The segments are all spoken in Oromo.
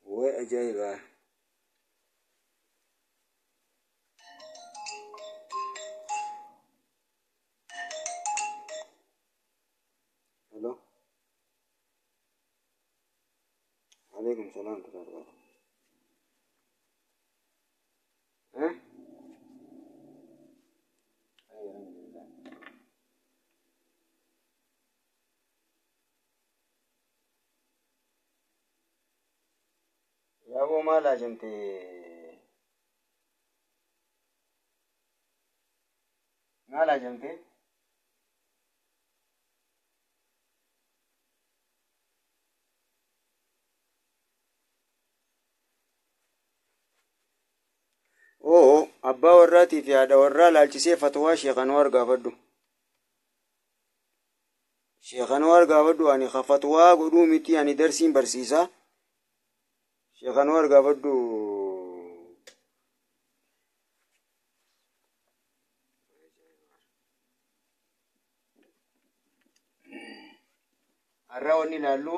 وأجايبه الو عليكم السلام ورحمة الله وبركاته. ها ايوه الحمد لله. يا ابو ما لازمتي ما لازمتي oo abbaa warraatii fi haadha warraa laalchisee fatwaa Sheekh Anwar gaafadhu. Sheekh Anwar gaafadhu ani fatwaa godhuu miti ani darsiin barsiisaa. Sheekh Anwar gaafadhu. Har'a wanni ilaallu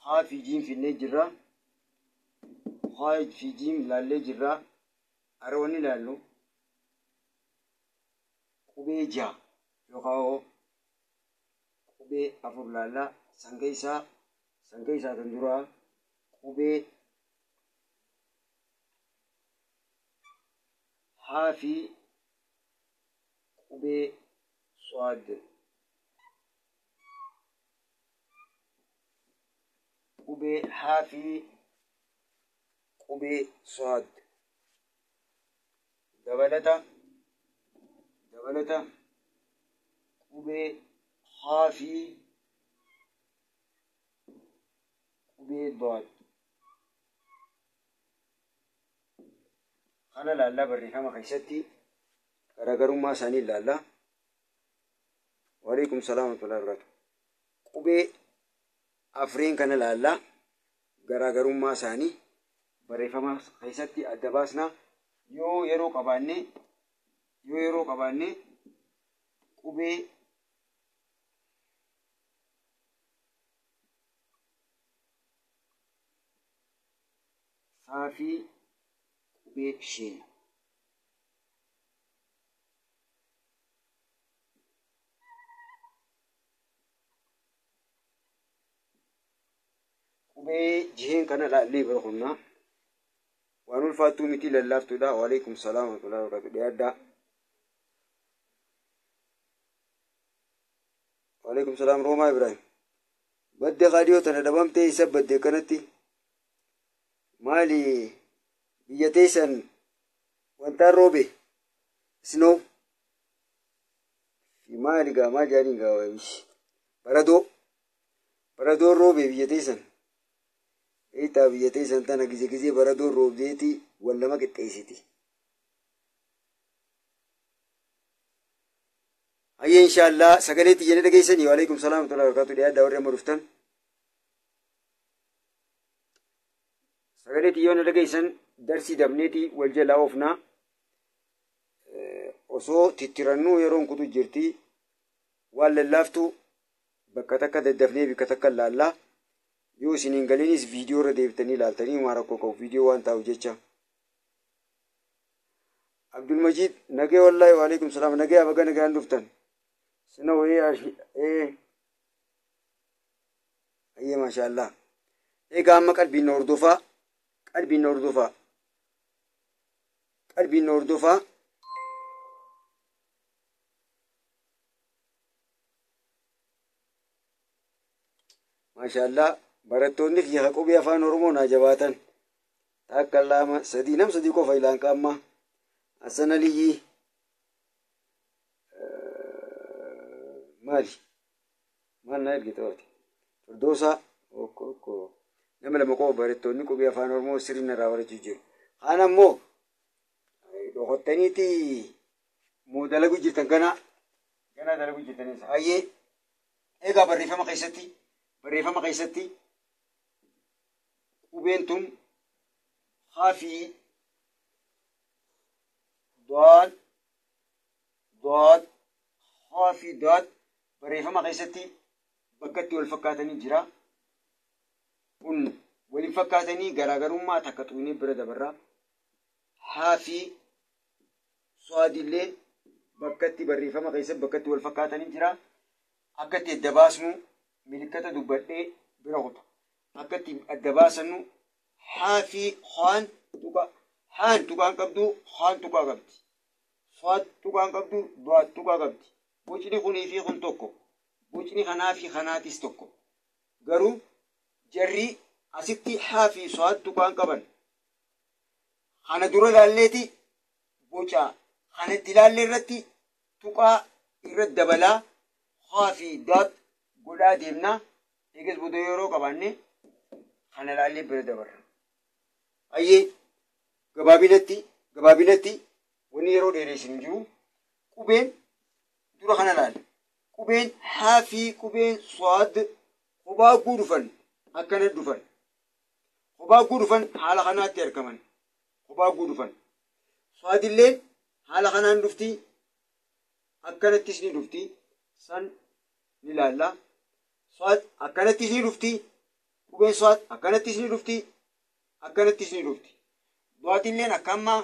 haa fi jiim finnee jirra. Haa fi jiim laallee jirra. Har'a wanni ilaallu qubee ja'a yookaan qubee afur laallaa sanga isaa kan duraa qubee haa fi qubee swaad qubee haa fi qubee swaad dabalata qubee haa fi qubee daad kana laallaa barreeffama keessatti garaagarummaa isaanii ilaallaa. Waalaikum salaam wa rahmatullahi wa barakatuh. Qubee afreen kana laallaa garaagarummaa isaanii barreeffama keessatti adda baasna. yoo yeroo qabaanne qubee saa fi qubee sheen qubee jiheen kana laallee beekna. waan ulfaattuu miti lallaaftuudha. Waalaikum salaam wa rahmatullahi wa barakatuh. dhiyaaddaa. Waalaikum salaam Roomaa Ibrahim. Badde qaadiyoo tana dhabamtee isa badde kanatti maali biyya teessan wantaan roobe snow fi maali gaa maal jaaniin gaa waayish baradoo roobe biyya teessan eetaa biyya teessan tana gizee baradoo roobdeeti wallama qixxeessiti. Hayya inshaallah sagalee xiyyeenya dhageessanii. Waalaikum salaam wa rahmatullahi wa barakatuh. dhiyaadhaa warri amma dhuftan sagalee xiyyeenya dhageessan darsii dabneeti wal jalaa oofnaa osoo tittirannuu yeroon kutu jirti waan lallaaftu bakka takka daddafnee bikka takka laallaa. yoo isiniin galiinis viidiyoo irra deebitanii ilaaltanii maa rakkoo qabu viidiyoo waan taa'u jecha. Abdulmajid nagee wallaahi. Waalaikum salaam nagee abaga nagaan dhuftan sina wayii ayye maashaallah. egaa amma qalbiin na hordofaa maashaallah barattoonni kiyya qubee afaan oromoo naa jabaatan takka lama sadii nam sadii qofa ilaan qaamma Hasan Aliyyi maali maal na ergite wati Firdoosa okko nama lama qofa barattoonni qubee afaan oromoo sirriin irraa barachuu jiru kaan ammoo dhokottaniiti moo dalagu jirtan gana dalagu jirtanis hayyee eegaa barreeffama keessatti qubeen tun خافي ضاد خافي ضاد بريفما قيستي بكتي والفكاتني جرا والفكاتني غراغرون ما تكتوني برد برا حافي صاد الليل بكتي بريفما قيست بكتي والفكاتني جرا أكتي الدباسمو ملكة دبتي برغط أكتي الدباسنو حافي خان تقا حان تقا قبدو خان تقا قبدي صاد تقا قبدو ضاد تقا قبدي بوچني خوني في خون توكو بوچني خنا في خناتيس توكو غرو جري أسيتي حافي صاد تقا قبن خانا دورا لاليتي بوچا خانا تلالي رتي تقا إرد دبلا خافي ضاد قدا ديمنا إيجز بودو يورو قباني خانا لالي برد دبر ayyee gabaabinatti wani yeroo dheeressin jiru qubeen dura kana laal qubeen haa fi qubeen swaad kophaa dhufan akkana dhufan kophaa dhufan haala kanaatti argaman kophaa dhufan swaadillee haala kanaan dhufti akkanattis ni dhufti san ni laalla swaad akkanattis ni dhufti qubeen swaad akkanattis ni dhufti akkanattis ni dhufti du'aatilleen akkamma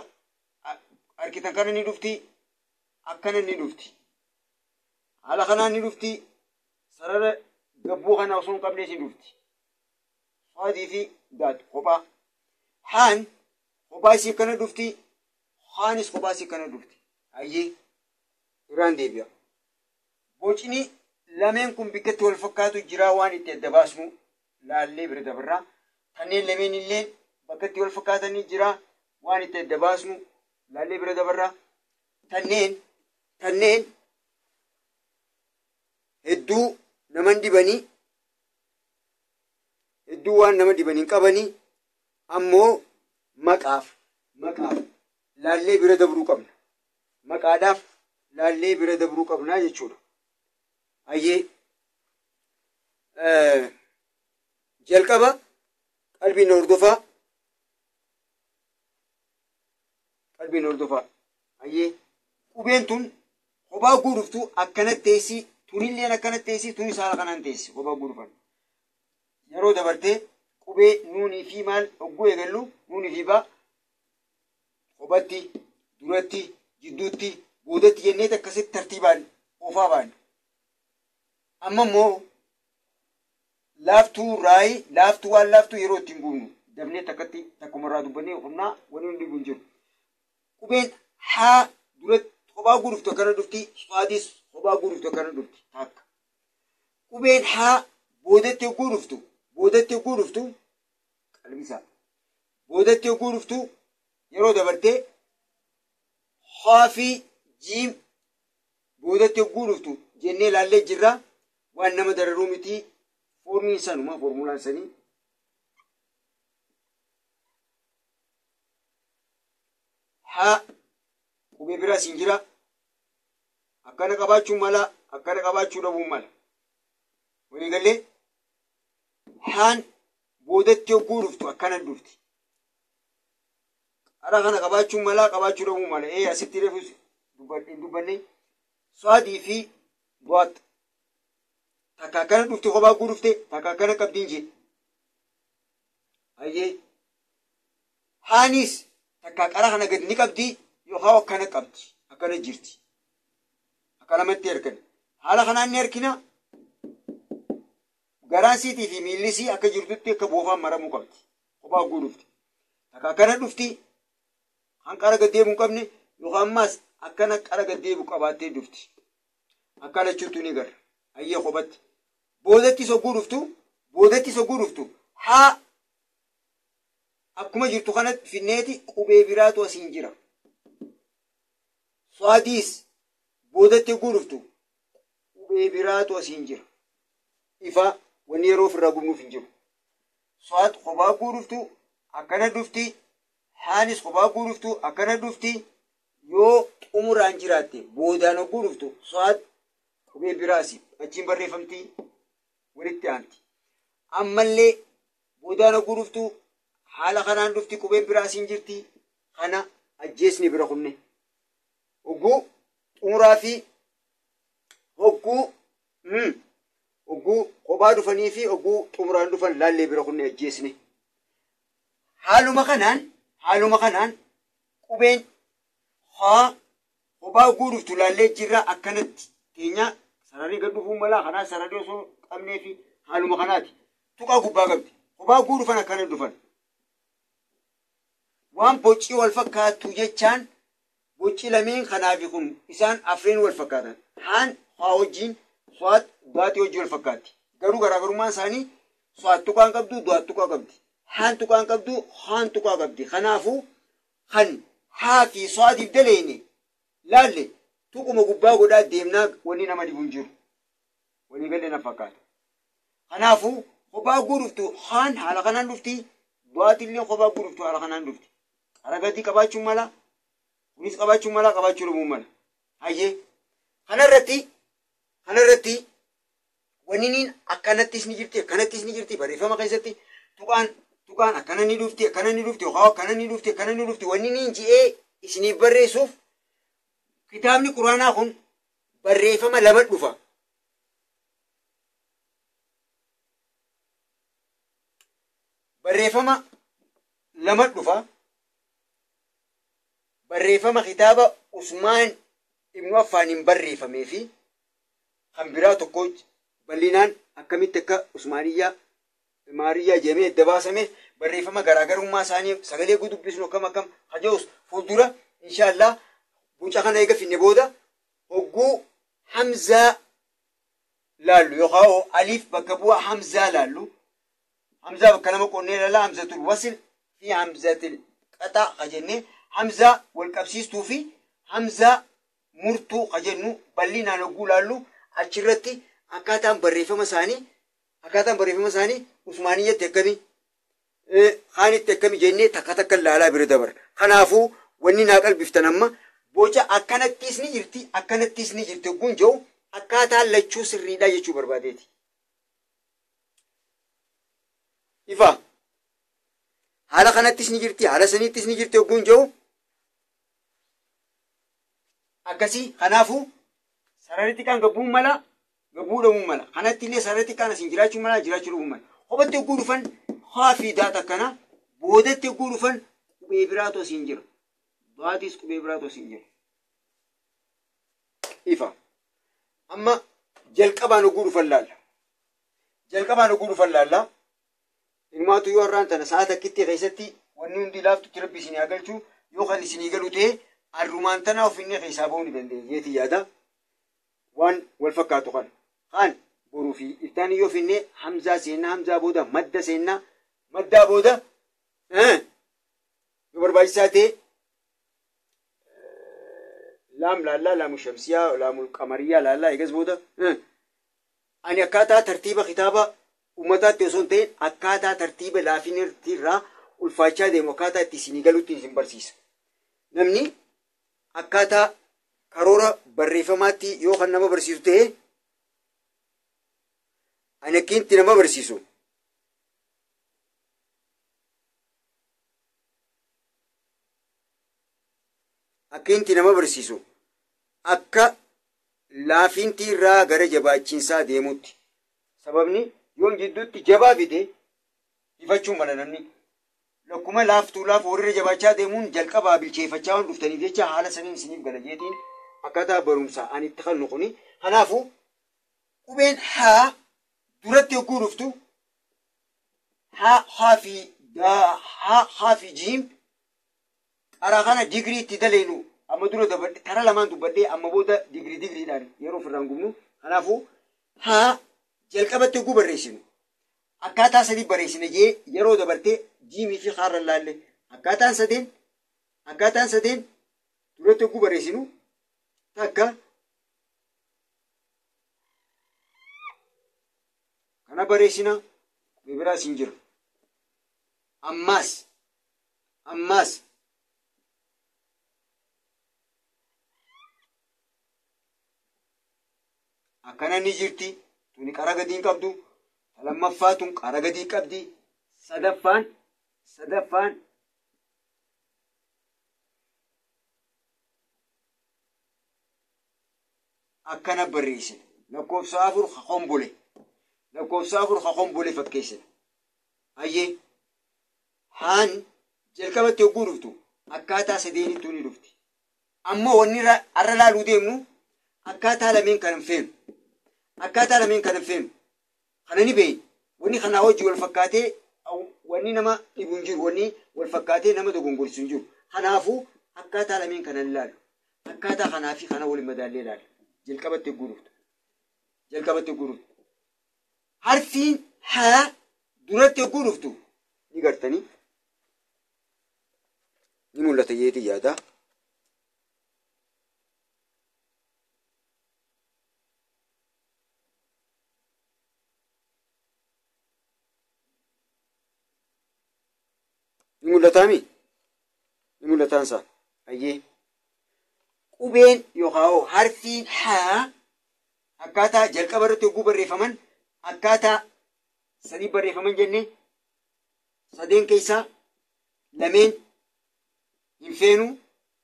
arkitan kana ni dhufti akkana ni dhufti haala kanaan ni dhufti sarara gabbuu kana osoo hin qabnees ni dhufti swaadii fi daad kophaa haan kophaa isii akkana dhufti haanis kophaa isii akkana dhufti ayyee irraan deebi'a bocni lameen kun bikkatti wal fakkaatu jira waan itti adda baasnu laallee bira dabarraa kanneen lameen illee bakkatti wal fakkaatanii jira waan itti adda baasnu laallee bira dabarraa kanneen hedduu naman dibanii hedduu waan nama dibanii qabanii ammoo maqaaf laallee bira dabruu qabna maqaadhaaf laallee bira dabruu qabnaa jechuudha ayyee jalqaba qalbiin hordofaa ayyee qubeen tun kophaa guuduftu akkanatti teessi tunilleen akkanatti teessi tunis haala kanaan teessi kophaa guudufan yeroo dabartee qubee nuunii fi maal hogguu eegallu nuunii fi baa kophatti duratti jidduutti boodatti jennee akkasitti tartiibaan oofaa baane amma immoo laaftuu raayi laaftuu waan laaftuu yeroo ittiin buufnu dabnee takkatti takkumarraa dubbannee humnaa wani hundi kun jiru qubeen haa duratti kophaa guuduftu akkana dhufti swaadis kophaa guuduftu akkana dhufti takka qubeen haa boodatti guuduftu qalbisaa boodatti guuduftu yeroo dabartee haa fi jiim boodatti guuduftu jennee laallee jirra waan nama dararuu miti formiin sanuma formulaan sanii haa qubee biraa siin jira akkana qabaachuu mala akkana qabaachuu dhabuu mala walii gallee haan boodatti hogguu dhuftu akkana dhufti qara kana qabaachuu mala qabaachuu dhabuu mala asitti reefus dubbanne swaadii fi du'aat takka akkana dhufte kophaa guudufte takka akkana qabdiin jee ayyee haanis takka qara kana gad ni qabdi yookaan akkana qabdi akkana jirti akkanamatti ergan haala kanaan ni erkina garaan siitii fi miilli sii akka jirtutti akka boofaan maramuu qabdi kophaa guudufte takka akkana dhufti kan qara gad deebuu hin qabne yookaan ammaas akkana qara gad deebuu qabaattee dhufti akka lachuutu ni gara ayyee kophatti boodatti sogguu dhuftu boodatti sogguu dhuftu haa akkuma jirtu kana finneeti qubee biraatu asiin jira. Swaadiis boodatti sogguu dhuftu qubee biraatu asiin jira. Ifa wanni yeroo ofirraa gubnuuf hin jiru. Swaad kophaa guuruftu akkana dhufti. Haanis kophaa guuruftu akkana dhufti. Yoo xumuraan jiraatte boodaan hogguu dhuftu swaad qubee biraasi achiin barreeffamti walitti aanti. Ammallee boodaan hogguu dhuftu haala kanaan dhufti qubee biraasiin jirti. Kana ajjeesni bira kunne. Hogguu xumuraa fi hogguu kophaa dhufanii fi hogguu xumuraan dhufan laallee bira kunne ajjeesne. Haaluma kanaan qubeen haa kophaa hogguu dhuftu laallee jirra akkanatti keenya sararri gad dhufuu mala kanaa sararri osoo qabnee fi haaluma kanaati. Tuqaa gubbaa qabdi. Kophaa hogguu dhufan akkana dhufan. Waan boccii wal fakkaatu jechaan boccii lameen kanaafi kun isaan afreen wal fakkaatan. Haan haa wajjiin swaad du'aatti hojii wal fakkaatti. Garuu garaagarummaan isaanii swaad tuqaan qabdu du'aat tuqaa qabdi. Haan tuqaan qabdu haan tuqaa qabdi. Kanaafuu kan haa fi swaadiif daleene laalle tuquma gubbaa godhaa deemnaa wanni nama dhibu hin jiru. Walii galee na fakkaata. Kanaafuu kophaa hogguu dhuftu haan haala kanaan dhufti. Du'aatillee kophaa hogguu dhuftu haala kanaan dhufti. Haragadii qabaachuun mala. Kunis qabaachuun mala qabaachuu dhabuu mala. Hayyee kanarratti wanni akkanattis ni jirti barreeffama keessatti tuqaan akkana ni dhufti yookaan akkana ni dhufti wanni niin ji'ee isiniif barreessuuf kitaabni quraanaa kun barreeffama lama dhufa. Barreeffama kitaaba Usmaan ibnu Affaaniin barreeffamee fi kan biraa tokko bal'inaan akkamitti akka Usmaaniyyaa Maariyyaa jedhamee adda baasame barreeffama garaagarummaa isaanii sagalee dubbisnu akkam hajoos fuuldura inshaallah buca kana eega finne booda hogguu hamzaa laallu yookaan aliif bakka bu'aa hamzaa laallu. Hamzaa bakka lama qonnee lala hamzatul wasil fi hamzatul qaxaa kajennee hamzaa wal qabsiistuu fi hamzaa murtuu kajennu bal'inaan hogguu laallu achirratti akkaataan barreeffama isaanii Usmaaniyyatti akkamii haanitti akkamii jennee takka laalaa bira dabarra. Kanaafuu wanni naa qalbiftan amma boca akkanattis ni jirti hogguun jiru akkaataan lachuu sirriidhaa jechuu barbaadeeti. Ifa haala kanattis ni jirti haala saniittis ni jirti hogguun jiru akkasii. Kanaafuu sararri xiqqaan gabbuu dhabuu mala. Kanatti illee sararri xiqqaan asiin jiraachuu dhabuu mala. Kophatti hogguu dhufan haa fi daata akkana boodatti hogguu dhufan qubee biraatu asiin jira. Du'aatis qubee biraatu asiin jira. Ifa amma jalqabaan hogguu dhufan laalla. Ilmaatu yoo har'aan tana sa'a takkitti keessatti wanni hundi laaftutti rabbi isinii agalchuu yoo kan isinii galu ta'e arrumaan tanaa ofinnee keessaa ba'uu ni dandeenya jeetii yaada. Waan wal fakkaatu kana. Kaan boruu fi iftaan yoo finne hamzaa seennaa hamzaa booda madda seennaa maddaa booda yoo barbaachisaa ta'e laam laallaa laamu shamsiyaa laamu qamariyaa laallaa eegas booda ani akkaataa tartiiba kitaaba ummataatti osoo hin ta'in akkaataa tartiiba laafinirraa ulfaachaa deemu akkaataa itti isinii galuutti isin barsiisa. Namni akkaataa karoora barreeffamaatti yoo kan nama barsiisu ta'e ani akkiitti nama barsiisu. Akka laafinti irraa gara jabaachiinsaa deemutti. Sababni yoon jidduutti jabaa fide ifachuun mala namni. Lakkuma laaftuu warra jabaachaa deemuun jalqabaa bilcheeffachaa waan dhuftaniif jecha haala saniin isiniif gala jeetiin akkaataa barumsaa ani itti kan nuquni. Kanaafuu qubeen haa duratti hogguu dhuftu haa fi jiim qaraa kana digirii itti daleenu amma dura dabadhe tara lamaan dubbadhee amma booda digiriidhaan yeroo ofirraan gubnu. Kanaafuu haa jalqabatti hogguu barreessinu akkaataa sadii bareessina jee yeroo dabartee jiimii fi haarra laalle akkaataan sadeen duratti hogguu bareessinu takka kana bareessina biraa siin jira ammaas akkana ni jirti tuni qara gadii qabdu lammaffaa tun qara gadii qabdi sadaffaan akkana barreessina lakkoofsa afur haqombole fakkeessina ayyee haan jalqabatti hogguu dhuftu akkaataa sadeenitu ni dhufti ammoo wanni arra laaluu deemnu akkaataa lameen kan hin feenu kana ni beeyna wanni kanaa hojii wal fakkaatee wanni nama dhibu hin jiru wanni wal fakkaatee nama dogongorsu hin jiru kanaafuu akkaataa lameen kana hin laalu akkaataa kanaa fi kana waliin madaallee ilaala jalqabatti hogguu dhuftu harfiin haa duratti hogguu dhuftu ni gartanii ni mul'ata yeeti yaada ni mul'ataan isaa ayyee qubeen yookaan harfiin haa akkaataa jalqaba irratti hogguu barreeffaman akkaataa sadii barreeffaman jenne sadeen keessaa lameen hin feenu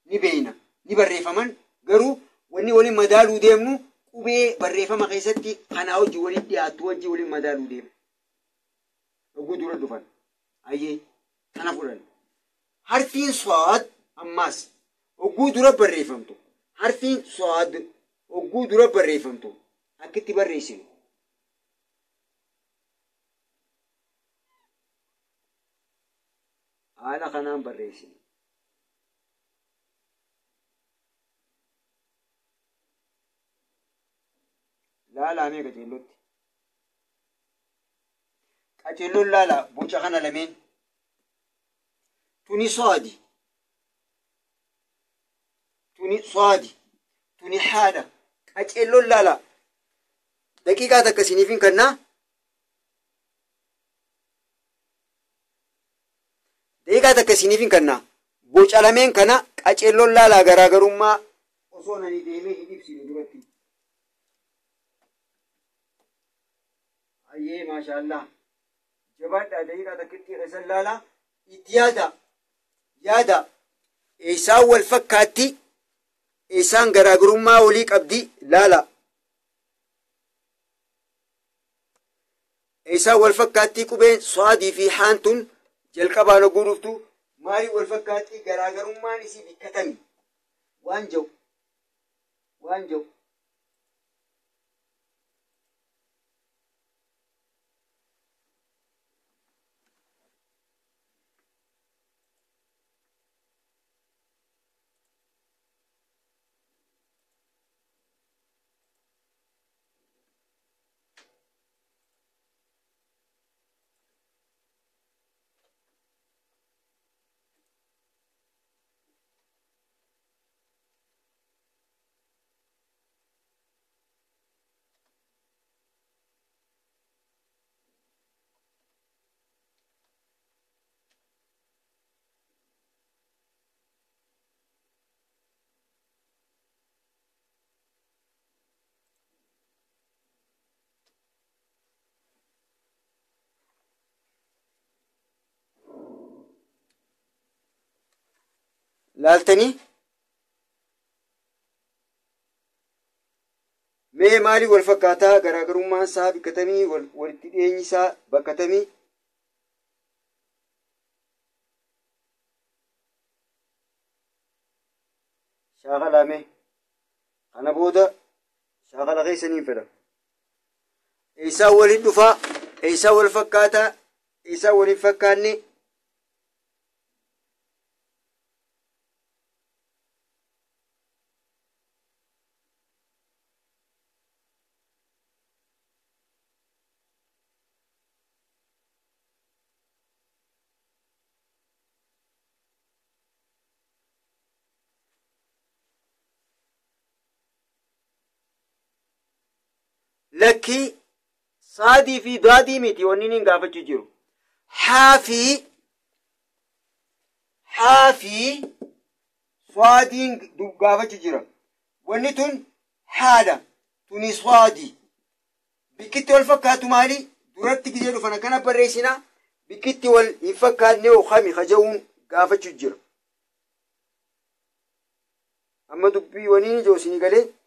ni beeyna ni barreeffaman garuu wanni waliin madaaluu deemnu qubee barreeffama keessatti kanaa hojii waliin dhiyaattu hojii waliin madaaluu deemu hogguu dura dhufan ayyee kana fudhan harfiin so'aad ammaas hogguu dura barreeffamtu harfiin so'aad hogguu dura barreeffamtu akkitti barreessinu haala kanaan barreessinu laalaa qaceelloon laalaa boca kana lameen tuni so'aadi tuni haadha qaceelloon laalaa daqiiqaa takka isiniifin kannaa boca lameen kana qaceelloon laalaa garaagarummaa osoo nani deemee hin ibsine duratti ayyee maashaallah jabaadhaa daqiiqaa takkitti keessan laalaa itti yaada eessaan wal fakkaatti eessaan garaagarummaa walii qabdi laala eessaan wal fakkaatti qubeen so'aadii fi haantun jalqabaan hogguu dhuftu maalii wal fakkaatti garaagarummaan isii bikkatami waan jiru laaltanii mee maalii wal fakkaataa garaagarummaan isaa bikkatamii walitti dhiyeenyi isaa bakkatamii shaakala mee kana booda shaakala keessaniin fedha eessaa waliin dhufaa eessaa wal fakkaataa eessaa waliin fakkaanne لكي صادي في دادي ميتي ونين قافة جيرو حافي صادين قافة جيرو ونتن حالة توني صادي بكتي والفكاتو مالي دورتك جيرو فانا كان بريسنا بكتي والفكات نيو خامي خجون قافة جيرو أما دبي ونين جوسيني قالي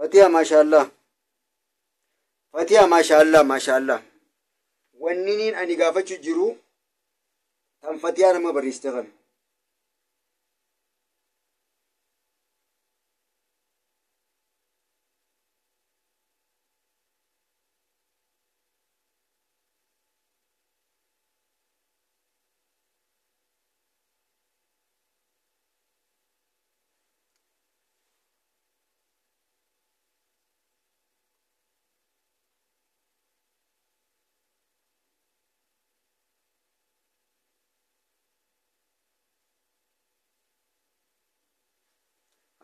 فتيا ما شاء الله فتيا ما شاء الله ما شاء الله ونين أني قافة جيرو تم فتيا نما بريستغل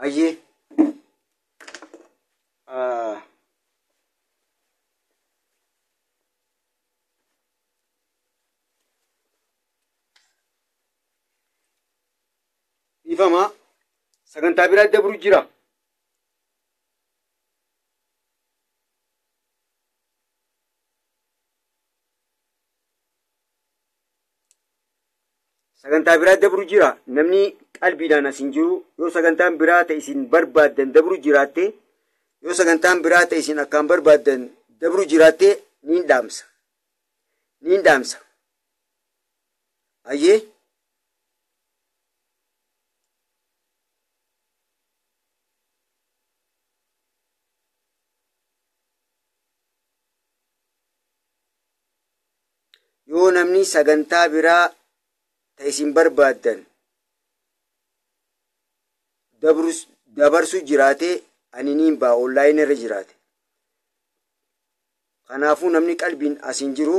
أيه إفهمها سكن تابيرات دبرو جرا سكن تابيرات دبرو جرا نمني قلبي دانا سنجرو يو سكن تام برات إسين بربادن دبرو جراتي يو سكن تام برات إسين أكام بربادن دبرو جراتي نين دامسا أيه يو نمني سكن تابيرا تيسين بربادن dabarsu jiraate aniniin baa online irra jiraate kanaafuu namni qalbiin asin jiru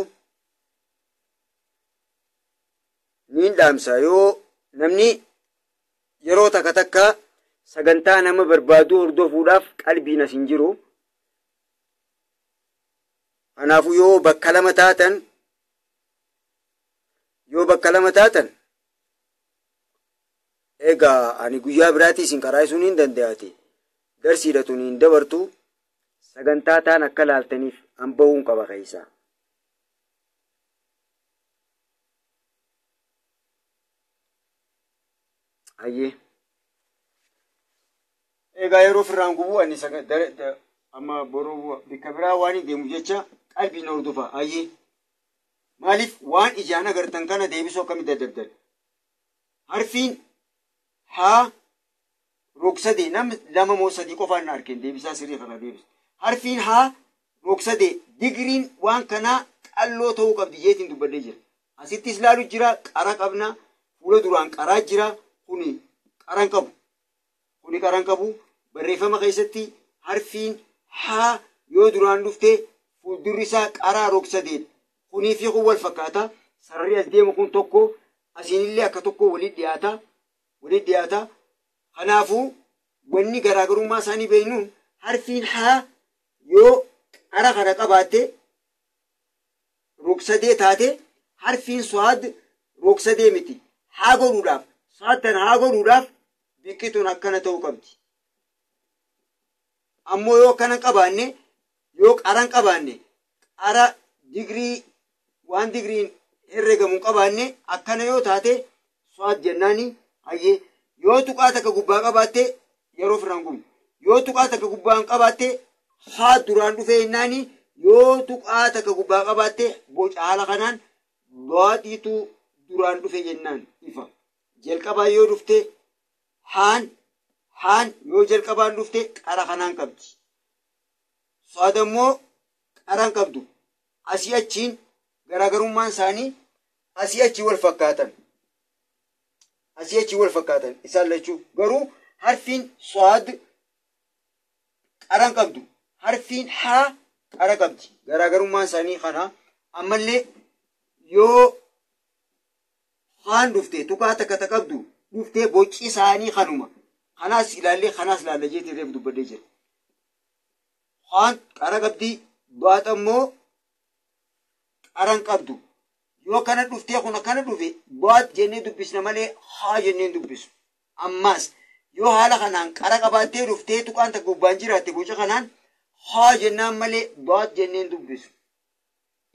niin dhaamsa yoo namni yeroo takka takka sagantaa nama barbaadu hordofuudhaaf qalbiin asin jiru kanaafuu yoo bakka lama taatan egaa ani guyyaa biraatii isin qaraayisuun hin danda'ate darsiidha tun hin dabartu sagantaa taan akka laaltaniif an bahuun qaba keeysaa ayyee egaa yeroo firraan gubuu ani amma boroo bikka biraa waan hin deemu jecha qalbiin hordofa ayyee maaliif waan ijaan agartan kana deebisuu akkamitti daddabdan harfiin ها روكسدي نم لما موسدي قفان أركين دي بيسا سريع خلا دي بس حرفين ها روكسدي ديجرين وان كنا الله تو قبض جيتين دبر جرا أسيت تسلالو جرا كارك أبنا فولا دوران كارك جرا كوني كاران كبو بريفة ما قيستي حرفين ها يو دوران دفته فول دريسا كارا روكسدي كوني في قوة الفكاتا سرري أزدي مكون توكو أسين اللي أكتوكو وليد دياتا خنافو وني غراغرو ما ساني بينون حرفين ها يو أرا قباتي روكسدي تاتي حرفين صاد روكسدي متي هاغو رولاف صادن هاغو رولاف بكتو نكنا تو قبتي أمو يو كان قباني يو أران قباني أرا ديجري 1 ديجري هرغمون قباني أكنا يو تاتي صاد جناني أيه yoo tuqaata ka gubbaa qabaatte yeroo firaan gum yoo tuqaata ka gubbaan qabaatte haa duraan dhufee hinnaani yoo tuqaata ka gubbaa qabaatte boca haala kanaan baadhiitu duraan dhufe jennaan ifa jalqabaa yoo dhufte haan yoo jalqabaan dhufte qara kanaan qabdi saadammoo qaraan qabdu asii achiin garaagarummaan isaanii asii achi wal fakkaatan. Asii achi wal fakkaatan isaan lachuu garuu harfiin swaad qaran qabdu. Harfiin haa qara qabdi. Garaagarummaan isaanii kana ammallee yoo haan dhuftee tuqaa takka qabdu dhuftee boci isaanii kanuma. Kanaas ilaallee kanaas ilaalle jeetii reef dubbadee jira. Haan qara qabdi baata immoo qaran qabdu. Yoo kana dhuftee kun akkana dhufe baat jennee dubbisna malee haa jennee dubbisu. Ammaas yoo haala kanaan qara qabaattee dhuftee tuqaan takka gubbaan jiraatte boca kanaan haa jennaan malee baat jennee dubbisu.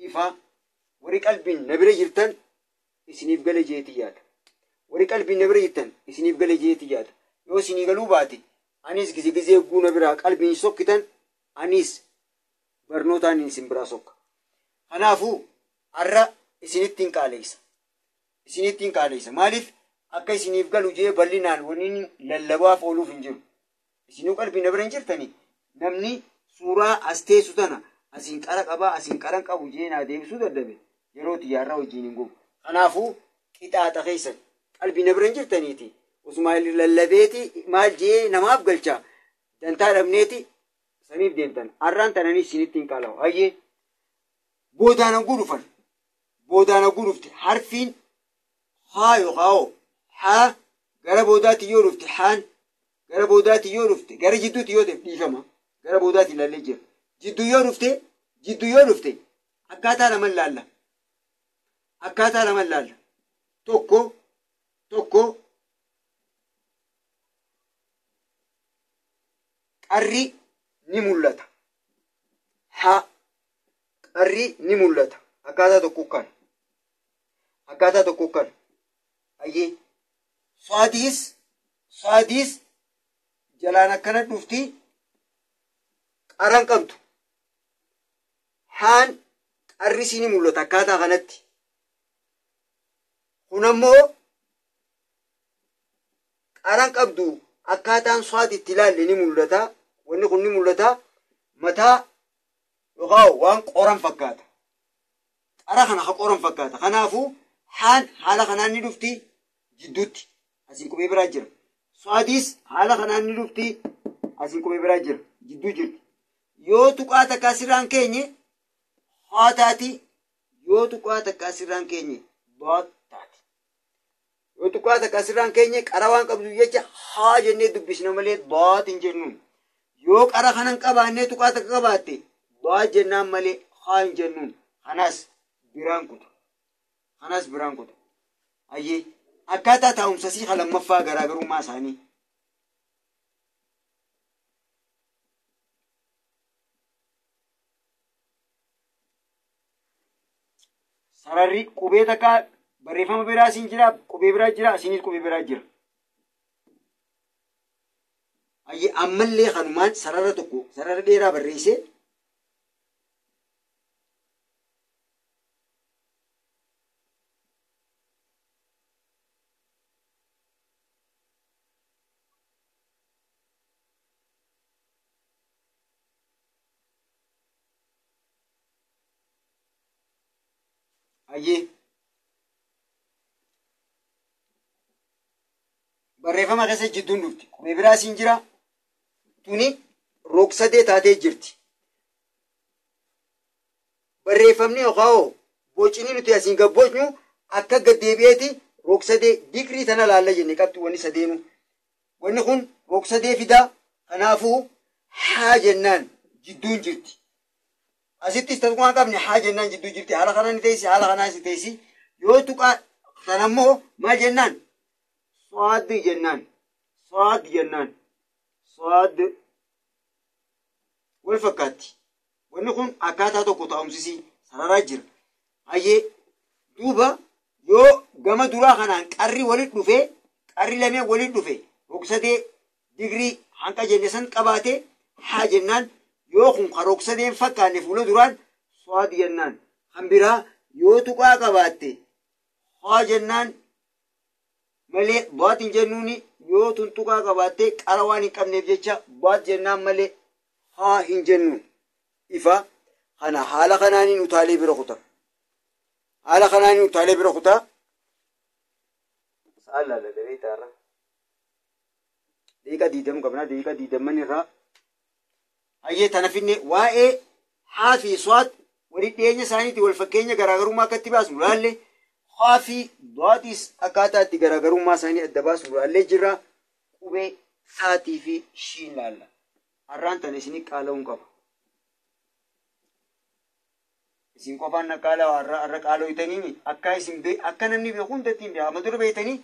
Ifa warri qalbiin na bira jirtan isiniif gale jeetii yaada. Warri qalbiin na bira jirtan isiniif gale jeetii yaada. Yoo isinii galuu baate anis gizee guuna biraa qalbiin sokkitan anis barnootaan isin biraa sokka. Kanaafuu har'a isinittiin qaaleessa. Isinittiin qaaleessa. Maaliif akka isiniif galu jee bal'inaan waniin lallabaaf ooluuf hin jiru. Isinuu qalbiin na bira hin jirtanii namni suuraa as teessu tana asiin qara qabaa asiin qaran qabu jee naa deebisuu dadhabe yeroo xiyyaarraa wajjin hin gubu. Kanaafuu qixaaxa keessan qalbiin na bira hin jirtaniiti. Usuma lallabeeti maal jee namaaf galchaa dantaa dhabneeti saniif deemtan. Har'aan tananii isinittiin qaalawu. Hayyee boodaan hanguu dhufan. Boodaan hanguu dhufte harfiin haa yookaan haa gara boodaatti yoo dhufte haan gara boodaatti yoo dhufte gara jidduutti yoo ta'e dhiifama. Gara boodaatti ilaallee jira. Jidduu yoo dhufte akkaataa lama ilaalla. Akkaataa lama ilaalla. Tokko qarri ni mul'ata. Haa qarri ni mul'ata. Akkaataa tokko kana. Akkaataa tokko kana. Ayyee swaadiis jalaan akkana dhufti. Qaran qabdu. Haan qarrisi ni mul'ata akkaataa kanatti. Kun ammoo qaran qabdu akkaataan swaad itti ilaalle ni mul'ata. Wanni kun ni mul'ata. Mataa yookaan waan qoran fakkaata. Qara kana haa qoran fakkaata. Kanaafuu haan haala kanaan ni dhufti jidduutti. Asiin qubee biraa jira. Swaadiis haala kanaan ni dhufti asiin qubee biraa jira. Jidduu jirti. Yoo tuqaa takka asirraan keenye haa taati. Yoo tuqaa takka asirraan keenye baat taati. Yoo tuqaa takka asirraan keenye qara waan qabdu jecha haa jennee dubbisna malee baat hin jennuun. Yoo qara kanan qabaannee tuqaa takka qabaatte baat jennaan malee haa hin jennuun. Kanaas biraan kutu. Kanaas biraan kutu. Ayyee akkaataa taa'umsasii lammaffaa garaagarummaa isaanii. Sararri qubee takka barreeffama biraa asiin jira, qubee biraa jira, asiinis qubee biraa jira. Ayyee ammallee kanumaan sarara tokko sarara dheeraa barreessee ayyee barreeffama keessa jidduun dhufti. Qubee biraa asiin jira. Tuni rog-sadee taatee jirti. Barreeffamni yookaan bocni nuti asiin gabbocnu akka gaddeebi'eeti rog-sadee digirii tana laalla jenne qabxi wanni sadeenu. Wanni kun rog-sadee fidaa. Kanaafuu haa jennaan jidduun jirti. Asittis tuqaa qabne haa jennaan jidduu jirti. Haala kanaan ni teessi, haala kanaan ni teessi. Yoo tuqaa kanammoo maal jennaan? Swaad jennaan. Swaad jennaan. Swaad wal fakkaatti. Wanni kun akkaataa tokko taa'umsisii sararaa jira. Hayyee duuba yoo gama duraa kanaan qarri walitti dhufee qarri lameen walitti dhufe rog-sadee digirii hanqa jenne san qabaate haa jennaan. Yoo kun rog-sadeen fakkaanne fuula duraan swaad jennaan. Kan biraa yoo tuqaa qabaatte haa jennaan malee baat hin jennuuni. Yoo tun tuqaa qabaatte qara waan hin qabneef jecha baat jennaan malee haa hin jennuun. Ifa Kana haala kanaanin utaalee bira kuta. Haala kanaanin utaalee bira kuta. Saala la dabee taara. Deeqa diidam qabna deeqa diidamman irraa. Hayyee tana finne waa'ee haa fi swaat walitti dhiyeenya isaaniitti wal fakkeenya garaagarummaa akkatti baasnu laalle haa fi daatis akkaataa itti garaagarummaa isaanii adda baasnu laallee jirra. Qubee saatii fi shiin laalla. Har'aan tana isinii qaala'uun qaba. Isin qofaan har'a qaala'itanii akka namni beeku hundatti hin beekamu dura beektanii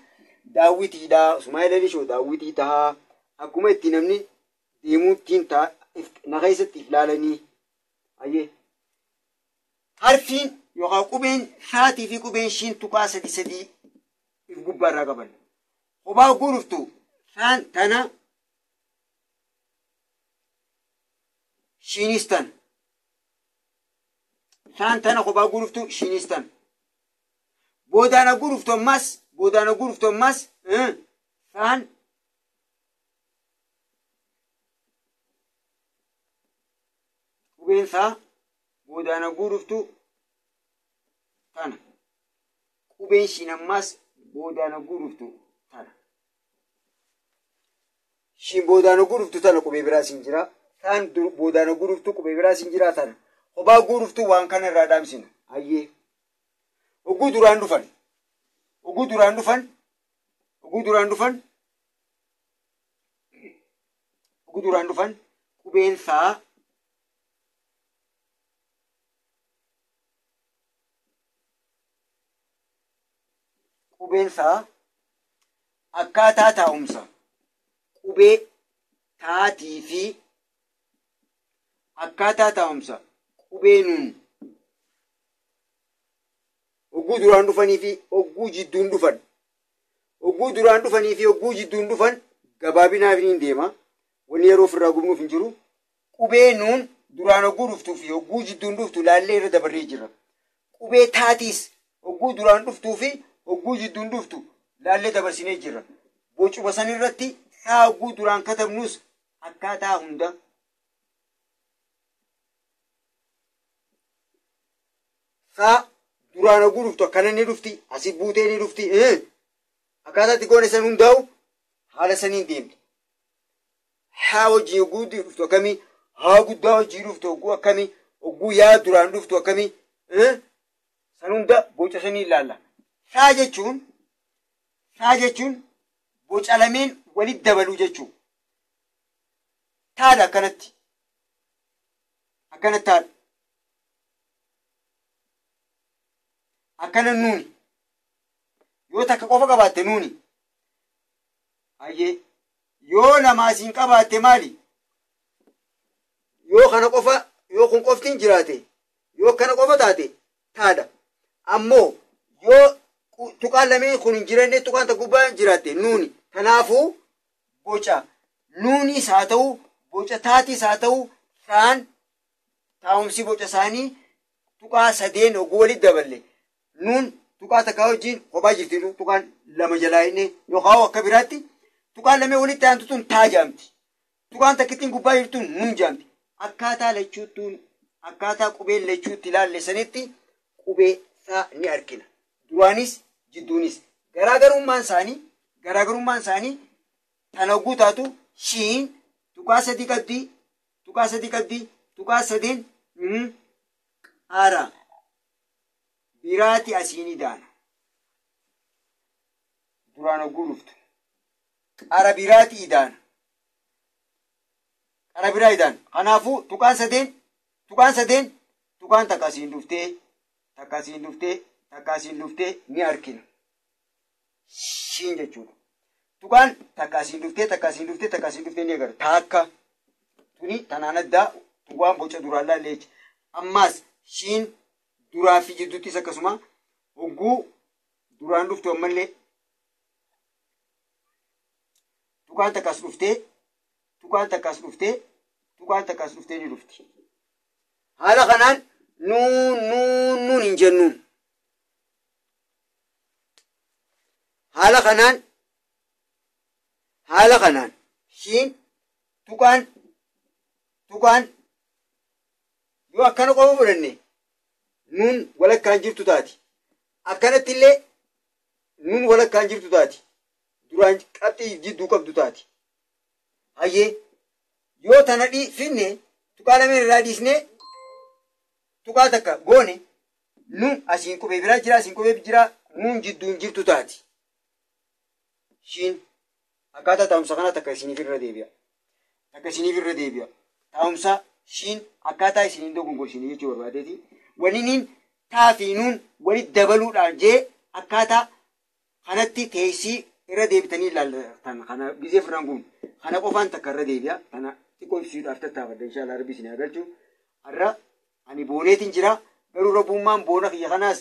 daawwitiidha. Sumaayila lishoo daawwitii tahaa akkuma itti namni deemuu ittiin na keessatti ilaalanii. Hayyee harfiin yookaan qubeen saatii fi qubeen shiin tuqaa sadii if gubbaarraa qaban. Kophaa guruftu saan tana shiinistan. Saan tana kophaa guruftu shiinistan. Boodaana guruftu ammas saan qubeen saa boodaana guruftu tana. Qubeen shiin ammas boodaana guruftu tana. Shiin boodaana guruftu tana qubee biraa siin jira. Saan boodaana guruftu qubee biraa siin jira tana. Kophaa guruftu waan kana irraa dhaamsina. Hayyee. Oguu duraan dhufan qubeen saa akkaataa taa'umsa qubee taatii fi akkaataa taa'umsa qubee nuun oguu duraan dhufanii fi oguu jidduun dhufan. Oguu duraan dhufanii fi oguu jidduun dhufan gabaabinaaf hin deema. Wanni yeroo ofirraa gubnuuf hin jiru. Qubee nuun duraan oguu dhuftuu fi oguu jidduun dhuftu laallee irra dabarree jira. Qubee taatiis oguu duraan dhuftuu fi oguu jidduun dhuftu laallee dabarsinee jira. Bocuma san irratti saa oguu duraan katabnus akkaataa hunda saa duraan oguu dhuftu akkana ni dhufti asii buutee ni dhufti. Akkaataa itti goone san hundaa'u haala saniin deemti. Haa hojii oguu dhuftu akkamii? Haa guddaa hojii dhuftu oguu akkamii? Oguu yaa duraan dhuftu akkamii? San hunda boca sanii ilaalla. Saa jechuun boca lameen walitti dabaluu jechuudha. Taadha akkanatti taadha. Akkana nuuni. Yoo takka qofa qabaatte nuuni. Hayyee. Yoo lamaa siin qabaatte maali? Yoo kana qofa, yoo kun qoftiin jiraate, yoo kana qofa taate taadha. Ammoo yoo tuqaan lameen kun hin jiranne tuqaan takka gubbaa jiraatte nuuni. Kanaafuu boca nuunis haa ta'u, boca taatiis haa ta'u, saan taa'umsi boca isaanii tuqaa sadeen oguu walitti daballe. Nuun tuqaa takkaa wajjin kophaa jirti. Tuqaan lama jalaa inni yookaan akka biraatti tuqaan lamee walitti aantu tun taa jaamti. Tuqaan takkittiin gubbaa jirtuun nuun jaamti. Akkaataa qubeen lachuutti ilaalle sanitti qubee saa ni argina. Duraanis jidduunis. Garaagarummaan isaanii tan oguu taatu shiin tuqaa sadii qabdi. Tuqaa sadeen haaraa. Biraati asiini daana. Duraan oguu dhuftu. Qara biraati idaana. Kanaafuu tuqaan sadeen tuqaan takka asiin dhuftee ni argina. Shiin jechuudha. Tuqaan takka asiin dhuftee ni agarra. Taakka tuni tanaan addaa tuqaan boca duraan laallee jecha. Ammaas shiin duraa fi jidduuttis akkasuma oguu duraan dhuftu ammallee tuqaan takkas dhuftee ni dhufti. Haala kanaan nuun hin jennuun. Haala kanaan shiin tuqaan yoo akkana qofa fudhanne nuun walakkaan jirtu taati. Akkanatti illee nuun walakkaan jirtu taati. Duraan qabxii jidduu qabdu taati. Hayyee yoo tana finne tuqaa lameen irraa dhiisnee tuqaa takka goone nuun asiin qubee biraa jira asiin qubee jira nuun jidduun jirtu taati. Shin akkaataa taa'umsa kanaa takka isiniif irra deebi'a. Takka isiniif irra deebi'a. Taa'umsa shin akkaataa isiniin dogongorsinii jechuu barbaadeeti. Waliin taafii nuun walitti dabaluudhaan jee akkaataa kanatti teessii irra deebitanii ilaallatan kana bisee firaan kun kana qofaan takka irra deebi'a. Kana xiqqoo ibsuudhaaf tattaafadha inshaallah rabbi isin agarchu. Har'a ani booneetiin jira garuu rabbummaan boona kiyya kanaas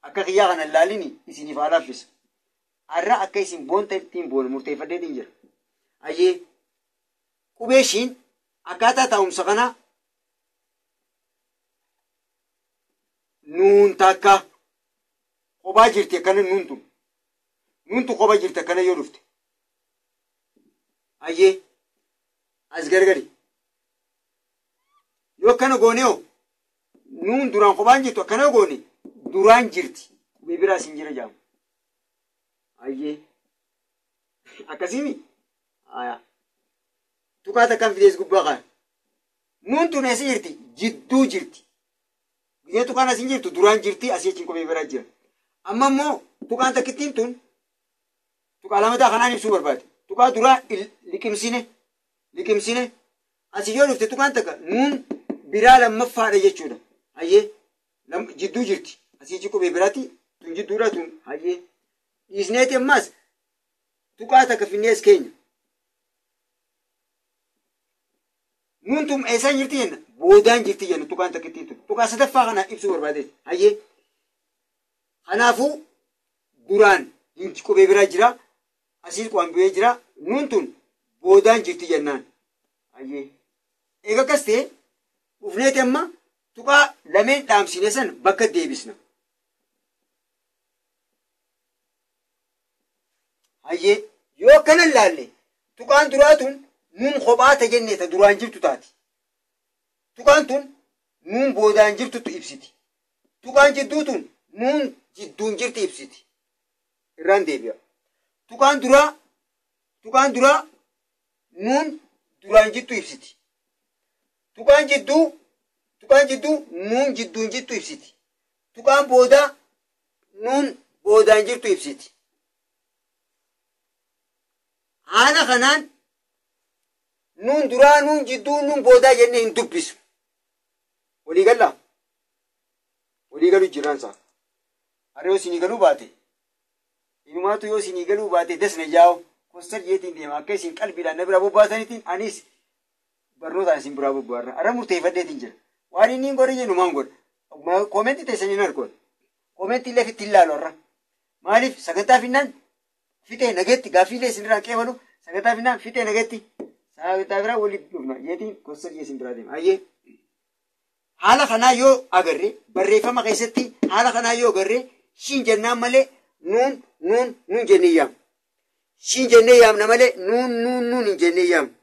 akka kiyyaa kana ilaalini isiniif haa laaffisa. Har'a akka isin boonta ittiin boona murteeffadheetiin jira. Hayyee qubee shiin akkaataa taa'umsa kana nuun takka kophaa jirti akkana nuuntu kophaa jirti akkana yoo dhufte. Hayyee as gargari yoo akkana goone hoo nuun duraan kophaan jirtu akkana yoo goone duraan jirti qubee biraa isin jira jaamu. Hayyee akkasiimi tuqaa takkaan fidees gubbaa kaan nuun tun eessa jirti jidduu jirti. Biyya tuqaan asin jirtu duraan jirti asii achiin qubee biraa jira. Amma immoo tuqaan takkittiin tun tuqaa lamataa kanaan ibsuu barbaade. Tuqaa duraa liqimsine asii yoo dhufte tuqaan takka nuun biraa lammaffaadha jechuudha. Hayyee jidduu jirti asii achi qubee biraatti tun jidduudha tun hayyee dhiisneeti ammaas tuqaa takka finnees keenya. Nuun tun eessaan jirti jenna boodaan jirti jenna tuqaan takkittiin tun tuqaa sadaffaa kana ibsuu barbaadeeti. Hayyee kanaafuu duraan qubee biraa jira asii qubaan bu'ee jira nuun tun boodaan jirti jennaan. Hayyee eega akkas ta'e dhufneeti amma tuqaa lameen dhaamsine san bakka deebisna. Hayyee yoo akkana ilaalle tuqaan duraa tun nuun kophaa ta jennee ta duraan jirtu taati. Tuqaan tun nuun boodaan jirtutu ibsiti. Tuqaan jidduu tun nuun jidduun jirti ibsiti. Irraan deebi'a. Tuqaan duraa nuun duraan jirtu ibsiti. Tuqaan jidduu nuun jidduun jirtu ibsiti. Tuqaan boodaa nuun boodaan jirtu ibsiti. Haala kanaan nuun duraa nuun jidduu nuun boodaa jennee hin dubbisu. Walii gallaa? Walii galuu jiraan isaa. Har'a yoo isinii galuu baate inumaatu yoo isinii galuu baate dasna jaa'u kostar jeetiin deema akka isin qalbiidhaan na biraa bobbaasaniitiin anis barnootaan isin biraa bobbaarra. Har'a murteeffadheetiin jira. Waan inni hin godhe jennumaan godha. Koomentii teessanii hin argoon. Koomentii illee fitti ilaalu har'a. Maaliif sagantaa finnaan fixee nageetti gaaffiilee isinirraa qeebalu sagantaa finnaan fixee nageetti. Sagantaa biraa walitti dhufna jeetiin kostar jeesin biraa deema. Hayyee haala kanaa yoo agarre barreeffama keessatti haala kanaa yoo agarre shiin jennaan malee nuun jennee yaamna. Shiin jennee yaamna malee nuun hin jennee yaamna.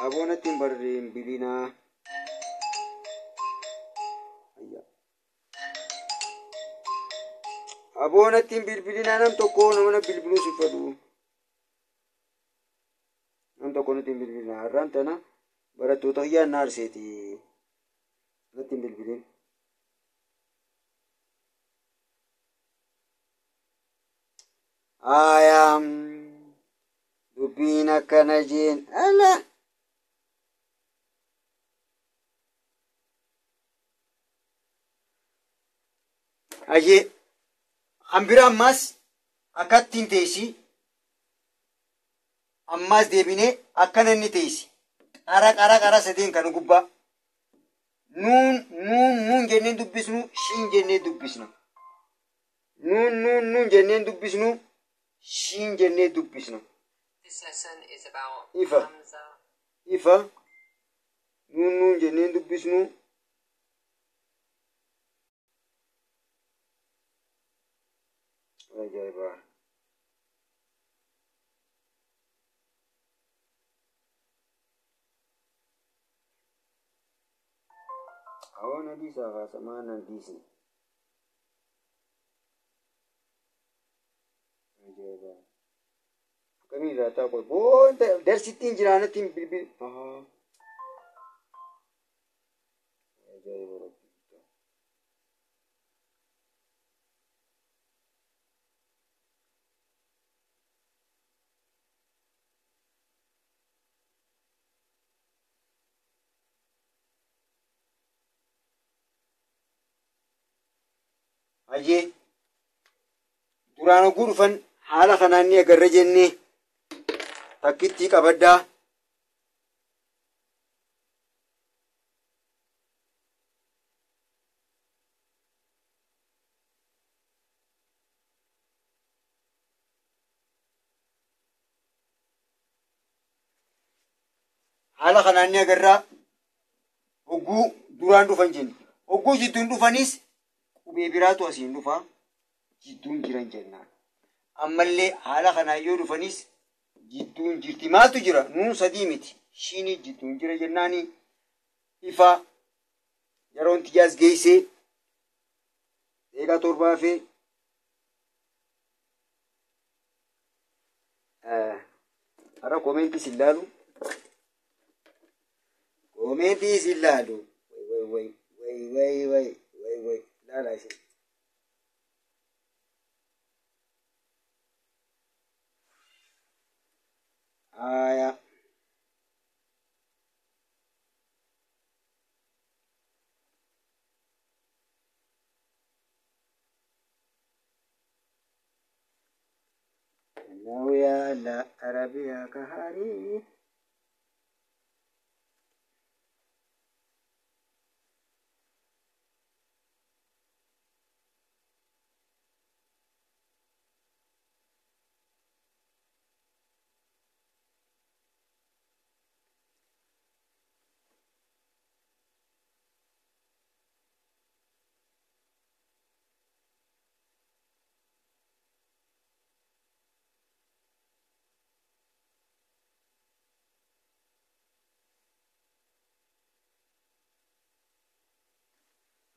Aboonatti hin barreen bilinaa. Aboonatti hin bilbilinaa nam tokko namana bilbiluu si fedhu. Nam tokko nutti hin bilbilinaa. Har'aan tana barattoota hiyyaan na arseeti. Nutti hin bilbilin. Dubbiin akkana jeen. Ala. Hayyee. Hambira ammaas akkattiin teessi ammaas deebinee akkana inni teessi qara sadeen kan gubbaa nuun jenneen dubbisnu shiin jennee dubbisna. Nuun jenneen dubbisnu shiin jennee dubbisna. Ifa nuun jenneen dubbisnu ajaa'iba. Awaan adii saafasamaa nan dhiisi. Ajaa'iba. Akkamii irraa qoy boonta darsittiin jiraanattiin bilbil. Ajaa'iba rabbi. Ajee duraan oguu dhufan haala kanaan ni agarra jennee takkittii qabaddaa. Haala kanaan ni agarraa oguu duraan dhufan jenne. Oguu jidduun dhufanis qubee biraatu asiin dhufa jidduun jiran jennaan. Ammallee haala kanaan yoo dhufanis jidduun jirti. Maaltu jira? Nuun sadii miti. Shiinii jidduun jira jennaani ifa yeroon tiyyaas geessee eegaa torbaa fi har'a koomentii si ilaalu. Koomentii si ilaalu. Way. Lala isi. Aya. Nauya la Arabia kahari.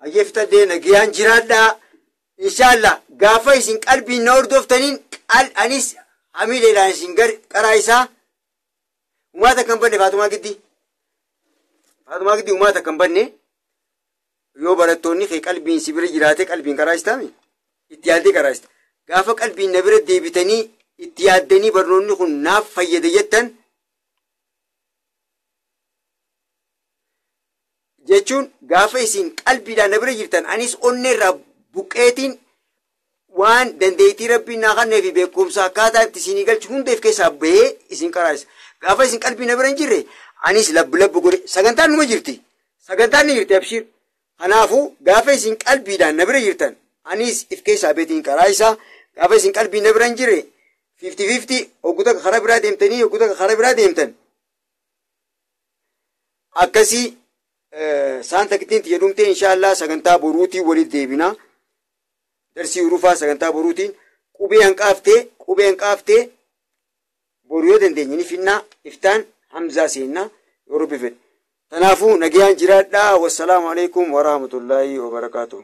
Ajefta deena giyaan jiraadhaa. Inshallah gaafa isin qalbiin na hordoftanin anis hamileedhaan isin qaraa isaa umaata kan banne Faatumaa Giddi. Faatumaa Giddi umaata kan banne yoo barattoonni kee qalbiin si bira jiraate qalbiin qaraa istaami. Itti yaaddee qaraa ista. Gaafa qalbiin na bira deebitanii itti yaaddanii barnoonni kun naaf fayyade jettan jechuun gaafa isin qalbiidhaan na bira jirtan anis onneerraa buqqeetiin waan dandeettii rabbiin naa kannee fi beekumsa akkaataa itti isinii galchu hundeef keessaa bahee isin qaraasa. Gaafa isin qalbii na bira hin jirre anis labbu godhe sagantaan numa jirti. Sagantaan ni jirti abshir. Kanaafuu gaafa isin qalbiidhaan na bira jirtan anis if keessaa beetiin qaraasa. Gaafa isin qalbii na bira hin jirre 50-50 hoggota karaa biraa deemtanii hoggota karaa biraa deemtan. Akkasii saan takkitiin jedhumtee inshallah sagantaa boruutii walitti deebina. Darsii urufaa sagantaa boruutiin qubee hanqaaftee boru yoo dandeenye ni finnaa iftaan hamzaa seennaa yoo rabbi fedhe. Kanaafuu nagayaan jiraadhaa. Wassalaamu alaikum warahmatullaahi wabarakaatuh.